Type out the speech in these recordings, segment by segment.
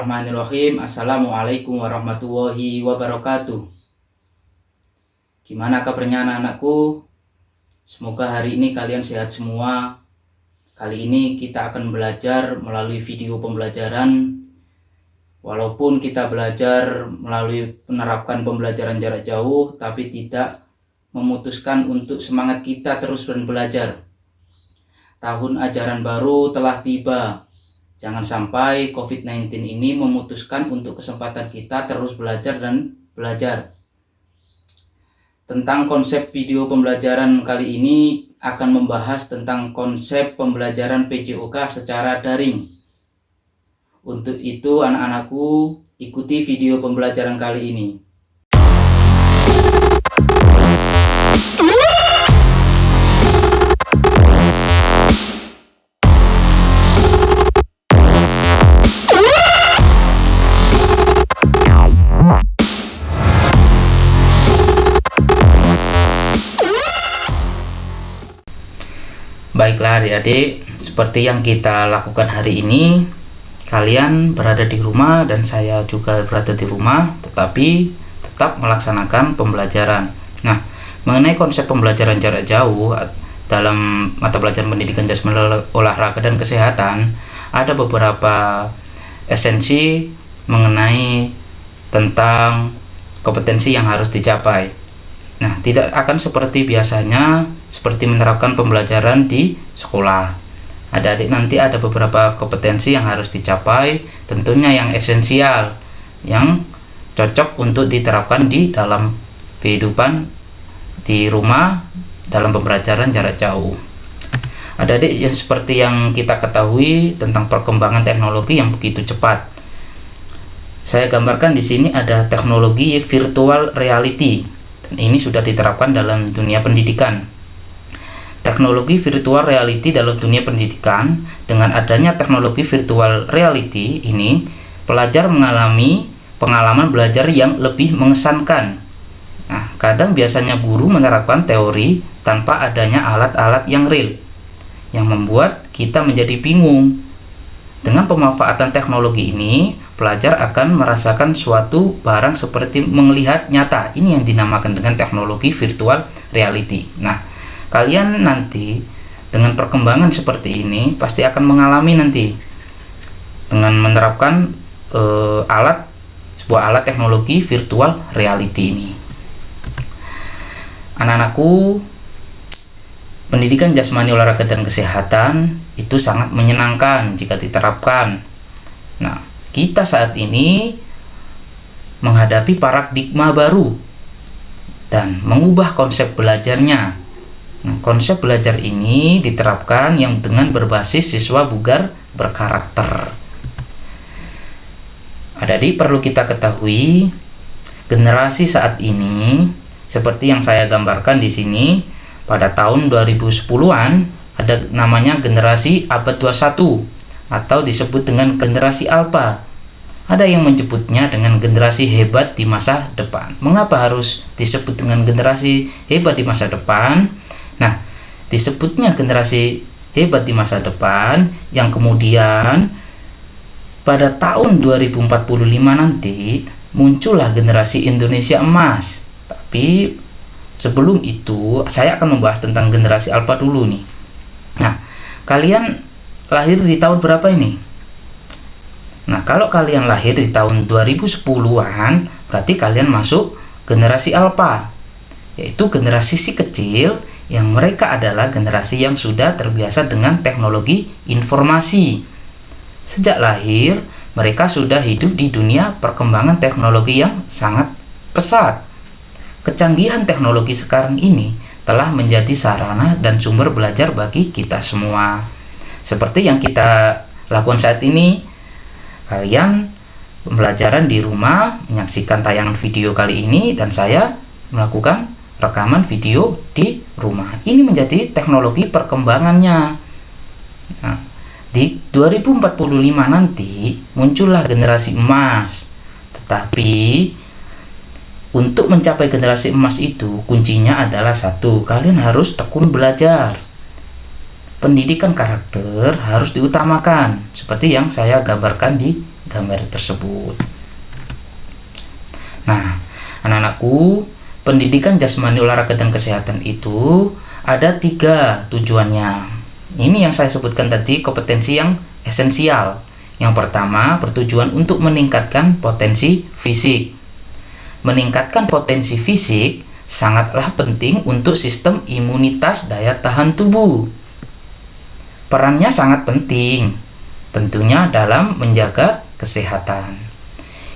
Bismillahirrahmanirrahim. Assalamualaikum warahmatullahi wabarakatuh. Gimana kabarnya anak-anakku? Semoga hari ini kalian sehat semua. Kali ini kita akan belajar melalui video pembelajaran. Walaupun kita belajar melalui menerapkan pembelajaran jarak jauh, tapi tidak memutuskan untuk semangat kita terus belajar. Tahun ajaran baru telah tiba. Jangan sampai COVID-19 ini memutuskan untuk kesempatan kita terus belajar dan belajar. Tentang konsep video pembelajaran kali ini akan membahas tentang konsep pembelajaran PJOK secara daring. Untuk itu anak-anakku, ikuti video pembelajaran kali ini. Baiklah adik-adik, seperti yang kita lakukan hari ini, kalian berada di rumah dan saya juga berada di rumah, tetapi tetap melaksanakan pembelajaran. Nah, mengenai konsep pembelajaran jarak jauh dalam mata pelajaran pendidikan jasmani, olahraga dan kesehatan, ada beberapa esensi mengenai tentang kompetensi yang harus dicapai. Nah, tidak akan seperti biasanya, seperti menerapkan pembelajaran di sekolah. Adik-adik nanti ada beberapa kompetensi yang harus dicapai, tentunya yang esensial, yang cocok untuk diterapkan di dalam kehidupan di rumah dalam pembelajaran jarak jauh. Adik-adik, yang seperti yang kita ketahui tentang perkembangan teknologi yang begitu cepat. Saya gambarkan di sini ada teknologi virtual reality. Dan ini sudah diterapkan dalam dunia pendidikan. Teknologi virtual reality dalam dunia pendidikan, dengan adanya teknologi virtual reality ini, pelajar mengalami pengalaman belajar yang lebih mengesankan. Nah, kadang biasanya guru menerapkan teori tanpa adanya alat-alat yang real, yang membuat kita menjadi bingung. Dengan pemanfaatan teknologi ini, pelajar akan merasakan suatu barang seperti melihat nyata. Ini yang dinamakan dengan teknologi virtual reality. Nah, kalian nanti dengan perkembangan seperti ini pasti akan mengalami nanti dengan menerapkan sebuah alat teknologi virtual reality ini. Anak-anakku, pendidikan jasmani, olahraga dan kesehatan itu sangat menyenangkan jika diterapkan. Nah, kita saat ini menghadapi paradigma baru dan mengubah konsep belajarnya. Nah, konsep belajar ini diterapkan yang dengan berbasis siswa bugar berkarakter. Adik-adik, perlu kita ketahui, generasi saat ini seperti yang saya gambarkan di sini, pada tahun 2010-an ada namanya generasi abad 21 atau disebut dengan generasi alpha. Ada yang menyebutnya dengan generasi hebat di masa depan. Mengapa harus disebut dengan generasi hebat di masa depan? Nah, disebutnya generasi hebat di masa depan yang kemudian pada tahun 2045 nanti muncullah generasi Indonesia emas. Tapi sebelum itu saya akan membahas tentang generasi alpha dulu nih. Nah, kalian lahir di tahun berapa ini? Nah, kalau kalian lahir di tahun 2010-an, berarti kalian masuk generasi alpha, yaitu generasi si kecil yang mereka adalah generasi yang sudah terbiasa dengan teknologi informasi. Sejak lahir, mereka sudah hidup di dunia perkembangan teknologi yang sangat pesat. Kecanggihan teknologi sekarang ini telah menjadi sarana dan sumber belajar bagi kita semua. Seperti yang kita lakukan saat ini, kalian pembelajaran di rumah, menyaksikan tayangan video kali ini, dan saya melakukan rekaman video di rumah. Ini menjadi teknologi perkembangannya. Nah, di 2045 nanti muncullah generasi emas. Tetapi untuk mencapai generasi emas itu kuncinya adalah satu, kalian harus tekun belajar. Pendidikan karakter harus diutamakan seperti yang saya gambarkan di gambar tersebut. Nah, anak-anakku, pendidikan jasmani, olahraga, dan kesehatan itu ada 3 tujuannya. Ini yang saya sebutkan tadi, kompetensi yang esensial. Yang pertama, bertujuan untuk meningkatkan potensi fisik. Meningkatkan potensi fisik sangatlah penting untuk sistem imunitas daya tahan tubuh. Perannya sangat penting, tentunya dalam menjaga kesehatan.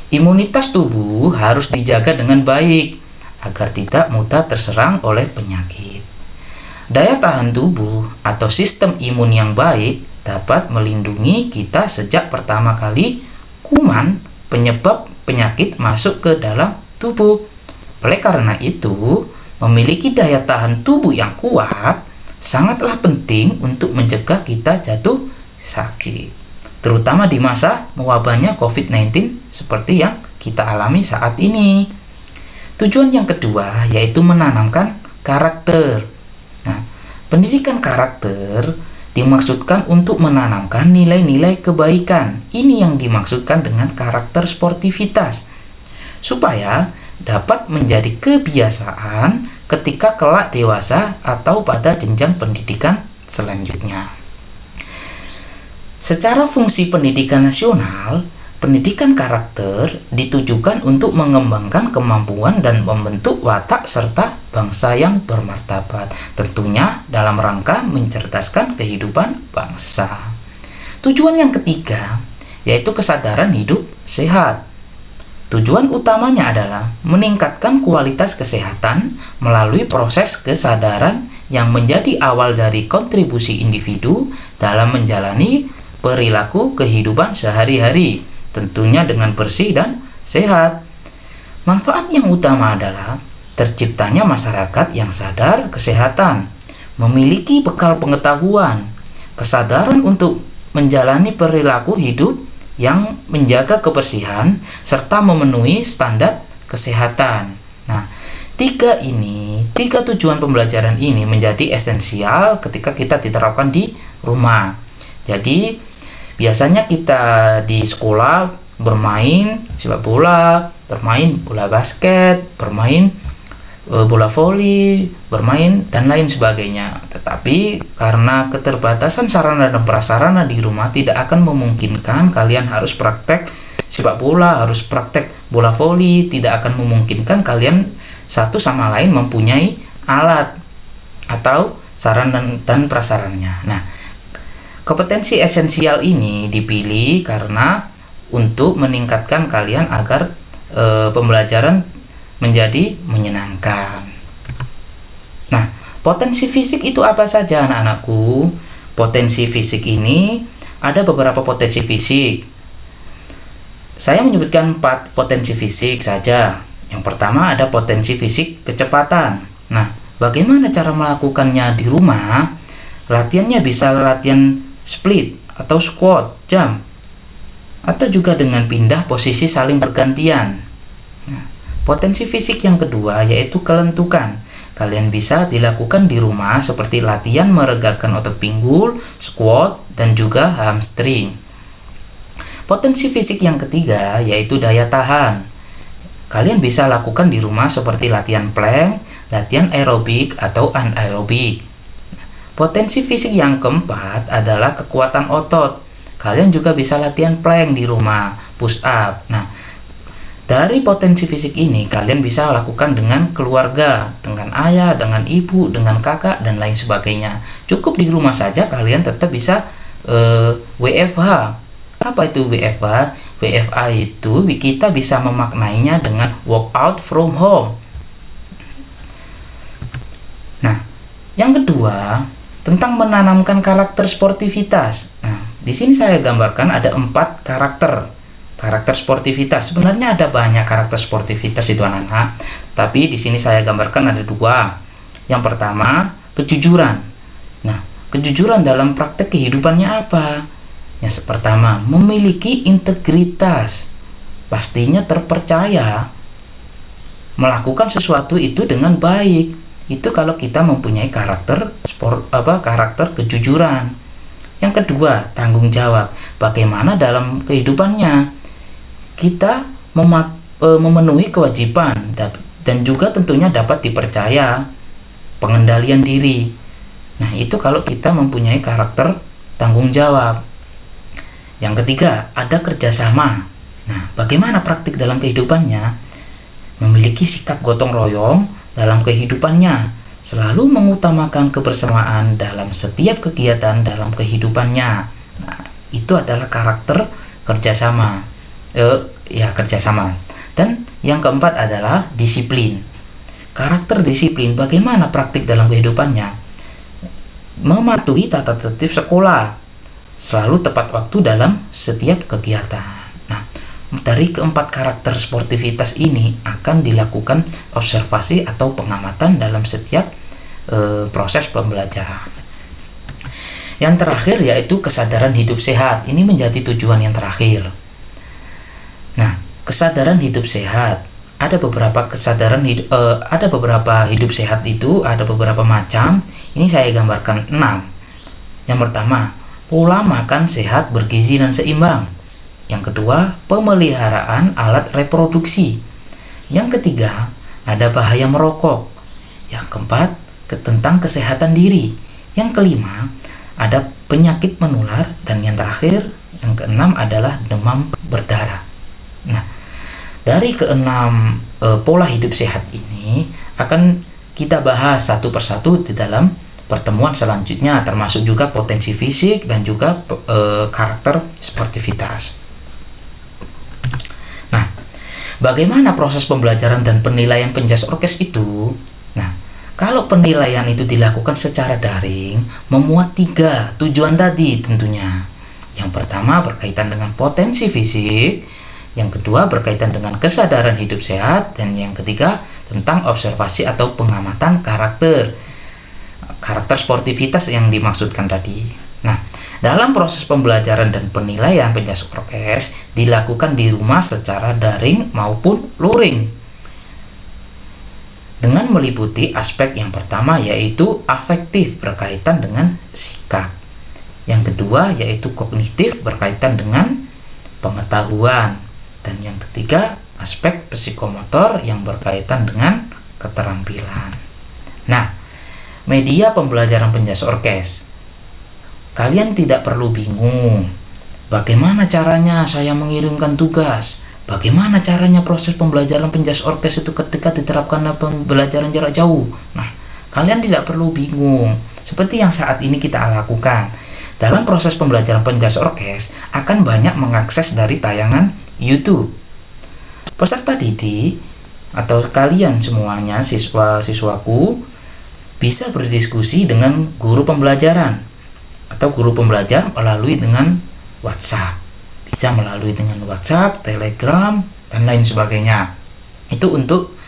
Imunitas tubuh harus dijaga dengan baik agar tidak mudah terserang oleh penyakit. Daya tahan tubuh atau sistem imun yang baik dapat melindungi kita sejak pertama kali kuman penyebab penyakit masuk ke dalam tubuh. Oleh karena itu, memiliki daya tahan tubuh yang kuat sangatlah penting untuk mencegah kita jatuh sakit, terutama di masa mewabahnya COVID-19 seperti yang kita alami saat ini. Tujuan yang kedua yaitu menanamkan karakter. Nah, pendidikan karakter dimaksudkan untuk menanamkan nilai-nilai kebaikan. Ini yang dimaksudkan dengan karakter sportivitas, supaya dapat menjadi kebiasaan ketika kelak dewasa atau pada jenjang pendidikan selanjutnya. Secara fungsi pendidikan nasional, pendidikan karakter ditujukan untuk mengembangkan kemampuan dan membentuk watak serta bangsa yang bermartabat, tentunya dalam rangka mencerdaskan kehidupan bangsa. Tujuan yang ketiga yaitu kesadaran hidup sehat. Tujuan utamanya adalah meningkatkan kualitas kesehatan melalui proses kesadaran yang menjadi awal dari kontribusi individu dalam menjalani perilaku kehidupan sehari-hari, tentunya dengan bersih dan sehat. Manfaat yang utama adalah terciptanya masyarakat yang sadar kesehatan, memiliki bekal pengetahuan, kesadaran untuk menjalani perilaku hidup yang menjaga kebersihan serta memenuhi standar kesehatan. Nah, tiga tujuan pembelajaran ini menjadi esensial ketika kita diterapkan di rumah. Jadi, biasanya kita di sekolah bermain sepak bola, bermain bola basket, bermain bola voli, bermain dan lain sebagainya. Tetapi karena keterbatasan sarana dan prasarana di rumah tidak akan memungkinkan kalian harus praktek sepak bola, harus praktek bola voli, tidak akan memungkinkan kalian satu sama lain mempunyai alat atau sarana dan prasarannya. Nah, kompetensi esensial ini dipilih karena untuk meningkatkan kalian agar pembelajaran menjadi menyenangkan. Nah, potensi fisik itu apa saja anak-anakku? Potensi fisik ini ada beberapa potensi fisik. Saya menyebutkan 4 potensi fisik saja. Yang pertama ada potensi fisik kecepatan. Nah, bagaimana cara melakukannya di rumah? Latihannya bisa latihan split atau squat, jump, atau juga dengan pindah posisi saling bergantian. Nah, potensi fisik yang kedua yaitu kelentukan. Kalian bisa dilakukan di rumah seperti latihan meregangkan otot pinggul, squat, dan juga hamstring. Potensi fisik yang ketiga yaitu daya tahan. Kalian bisa lakukan di rumah seperti latihan plank, latihan aerobik atau anaerobik. Potensi fisik yang keempat adalah kekuatan otot. Kalian juga bisa latihan plank di rumah, push up. Nah, dari potensi fisik ini kalian bisa lakukan dengan keluarga, dengan ayah, dengan ibu, dengan kakak, dan lain sebagainya. Cukup di rumah saja kalian tetap bisa WFH. Apa itu WFH? WFH itu kita bisa memaknainya dengan workout from home. Nah, yang kedua tentang menanamkan karakter sportivitas. Nah, di sini saya gambarkan ada 4 karakter sportivitas. Sebenarnya ada banyak karakter sportivitas itu anak-anak, tapi di sini saya gambarkan ada 2. Yang pertama, kejujuran. Nah, kejujuran dalam praktek kehidupannya apa? Yang pertama, memiliki integritas. Pastinya terpercaya melakukan sesuatu itu dengan baik. Itu kalau kita mempunyai karakter kejujuran. Yang kedua, tanggung jawab. Bagaimana dalam kehidupannya? kita memenuhi kewajiban dan juga tentunya dapat dipercaya pengendalian diri. Nah, itu kalau kita mempunyai karakter tanggung jawab. Yang ketiga, ada kerjasama. Nah, bagaimana praktik dalam kehidupannya? Memiliki sikap gotong royong dalam kehidupannya, selalu mengutamakan kebersamaan dalam setiap kegiatan dalam kehidupannya. Nah, itu adalah karakter kerjasama. Kerjasama. Dan yang keempat adalah disiplin. Karakter disiplin, bagaimana praktik dalam kehidupannya? Mematuhi tata tertib sekolah, selalu tepat waktu dalam setiap kegiatan. Nah, dari keempat karakter sportivitas ini akan dilakukan observasi atau pengamatan dalam setiap proses pembelajaran. Yang terakhir yaitu kesadaran hidup sehat. Ini menjadi tujuan yang terakhir. Nah, kesadaran hidup sehat, ada beberapa hidup sehat itu ada beberapa macam. Ini saya gambarkan 6. Yang pertama, pola makan sehat, bergizi dan seimbang. Yang kedua, pemeliharaan alat reproduksi. Yang ketiga, ada bahaya merokok. Yang keempat, tentang kesehatan diri. Yang kelima, ada penyakit menular. Dan yang terakhir, yang keenam adalah demam berdarah. Nah, dari keenam pola hidup sehat ini akan kita bahas satu persatu di dalam pertemuan selanjutnya, termasuk juga potensi fisik dan juga karakter sportivitas. Nah, bagaimana proses pembelajaran dan penilaian penjas orkes itu? Nah, kalau penilaian itu dilakukan secara daring, memuat 3 tujuan tadi tentunya. Yang pertama berkaitan dengan potensi fisik, yang kedua berkaitan dengan kesadaran hidup sehat, dan yang ketiga tentang observasi atau pengamatan karakter sportivitas yang dimaksudkan tadi. Nah, dalam proses pembelajaran dan penilaian penjas orkes dilakukan di rumah secara daring maupun luring, dengan meliputi aspek yang pertama yaitu afektif berkaitan dengan sikap, yang kedua yaitu kognitif berkaitan dengan pengetahuan, dan yang ketiga aspek psikomotor yang berkaitan dengan keterampilan. Nah, media pembelajaran penjas orkes, kalian tidak perlu bingung bagaimana caranya saya mengirimkan tugas, bagaimana caranya proses pembelajaran penjas orkes itu ketika diterapkan pembelajaran jarak jauh. Nah, kalian tidak perlu bingung. Seperti yang saat ini kita lakukan dalam proses pembelajaran penjas orkes, akan banyak mengakses dari tayangan YouTube. Peserta didik atau kalian semuanya, siswa-siswaku, bisa berdiskusi dengan guru pembelajaran atau guru pembelajar melalui dengan WhatsApp. Bisa melalui dengan WhatsApp, Telegram, dan lain sebagainya. Itu untuk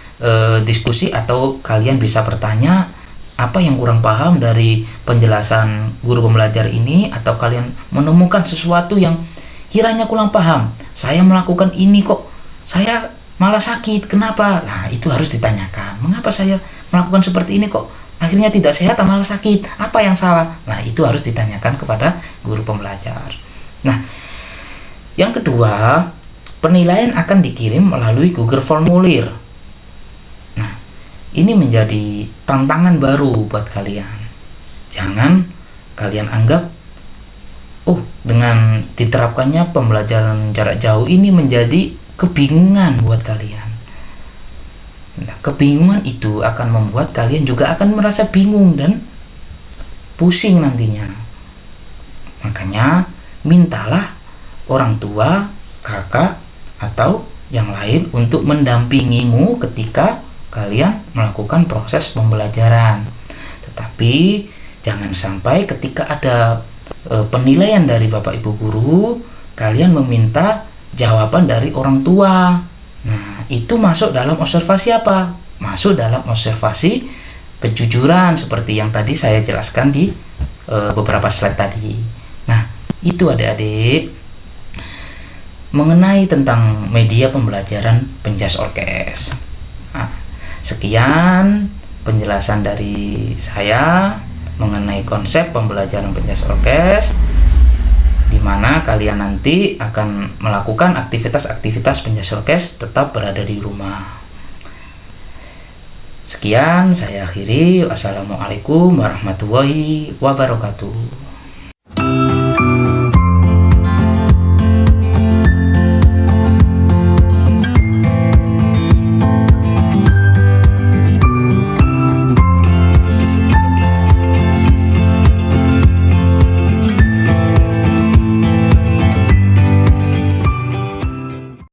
diskusi atau kalian bisa bertanya apa yang kurang paham dari penjelasan guru pembelajar ini, atau kalian menemukan sesuatu yang kiranya kurang paham. Saya melakukan ini kok saya malah sakit, kenapa? Nah, itu harus ditanyakan. Mengapa saya melakukan seperti ini kok akhirnya tidak sehat malah sakit? Apa yang salah? Nah, itu harus ditanyakan kepada guru pembelajar. Nah, yang kedua, penilaian akan dikirim melalui Google Formulir. Nah, ini menjadi tantangan baru buat kalian. Jangan kalian anggap, dengan diterapkannya pembelajaran jarak jauh ini menjadi kebingungan buat kalian. Nah, kebingungan itu akan membuat kalian juga akan merasa bingung dan pusing nantinya. Makanya, mintalah orang tua, kakak, atau yang lain untuk mendampingimu ketika kalian melakukan proses pembelajaran. Tetapi jangan sampai ketika ada penilaian dari Bapak Ibu guru, kalian meminta jawaban dari orang tua. Nah, itu masuk dalam observasi apa? Masuk dalam observasi kejujuran seperti yang tadi saya jelaskan di beberapa slide tadi. Nah, itu adik-adik mengenai tentang media pembelajaran penjas orkes. Nah, sekian penjelasan dari saya mengenai konsep pembelajaran penjas orkes. di mana kalian nanti akan melakukan aktivitas-aktivitas penjajal cash tetap berada di rumah. Sekian saya akhiri. Wassalamualaikum warahmatullahi wabarakatuh.